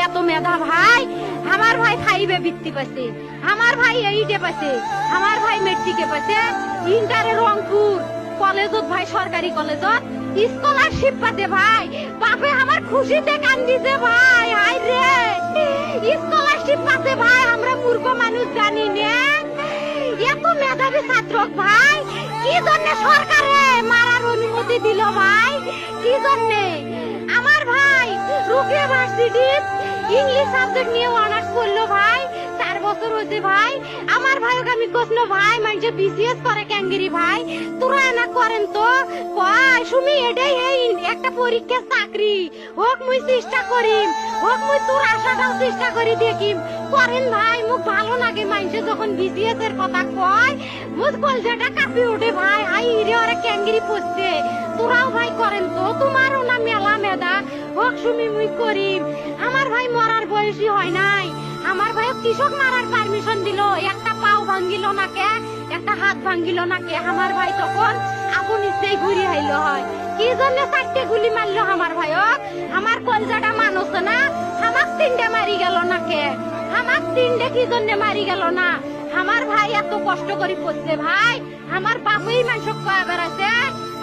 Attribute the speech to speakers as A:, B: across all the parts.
A: এত মেধা ভাই, আমার ভাই 5-এ বৃত্তি পাইছে, আমার ভাই 8-এ পাইছে, আমার ভাই মেট্রিকে পাইছে, ইন্টারে রংপুর কলেজত ভাই সরকারি কলেজত স্কলারশিপ পাতে ভাই, বাপে আমার খুশিতে কান্দিছে ভাই। হাই রে স্কলারশিপ পাতে ভাই, আমরা মূর্খ মানুষ জানি না এত মেধাবী ছাত্র ভাই কি জন্য সরকারে মারার অনুমতি দিল ভাই, কি জন্য? আমার ভাই রুকিয়া ভার্সিটি ইংলিশ সাবজেক্ট নিয়ে অনার্স করলো ভাই, 4 বছর হয়েছে ভাই। আমার ভাইকে আমি কইছিল ভাই মানুষে বিসিএস করে ক্যাঙ্গেরি ভাই, তোরা না করেন তো কয় সুমি এটাই একটা পরীক্ষা চাকরি হোক, মুই চেষ্টা করিম, হোক মুই তোর আশাটাও চেষ্টা করি দেখিম, করেন ভাই। মুখ ভালো লাগে মানুষে যখন বিসিএস এর কথা কয়, মুখ কলজাটা কাঁপি ওঠে ভাই। হাই রে ওরা ক্যাঙ্গেরি পড়ছে, তোরাও ভাই করেন তো, তোমারও না মেলা মেধা, হোক সুমি মুই করিম। আমার ভাই মরার বয়সী হয় নাই, আমার ভাই কৃষক মারার পারমিশন দিল, একটা পাও ভাঙ্গিল না কে, একটা হাত ভাঙ্গিল না কে। আমার ভাই তখন আপন ইচ্ছেই ঘুরি আইল হয়, কি জন্য 4টে গুলি মারলো আমার ভাইক? আমার কলজাটা মানুষ না, আমার 3টে মারি গেল না কে, আমার 3টে কি জন্য মারি গেল না? আমার ভাই এত কষ্ট করে পড়ছে ভাই, আমার বাপেই মানুষ কয়ে বেড়াচ্ছে,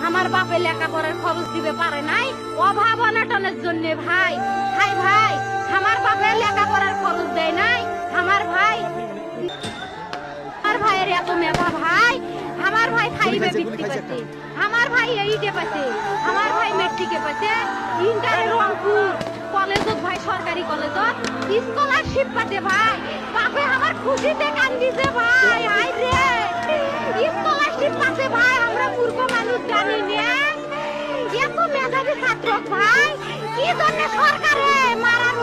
A: আমার বাপে লেখাপড়ার খরচ দিবে পারে নাই অভাব অনাটনের জন্য ভাই। হাই ভাই আমার বাপে লেখাপড়ার খরচ দেয় নাই, আমার ভাই আমার ভাইয়ের এত মেধা ভাই, আমার ভাই 5-এ বৃত্তি পাইছে, আমার ভাই 8-এ পাইছে, আমার ভাই মেট্রিকে পাইছে, ইন্টারে রংপুর কলেজত ভাই সরকারি কলেজত স্কলারশিপ পাতে ভাই, বাপে আমার খুশিতে কান্দিছে ভাই। হাই রে স্কলারশিপ পাতে ভাই, আমরা মূর্খ মানুষ জানি না এত মেধাবী ছাত্র ভাই কি জন্য সরকারে মারার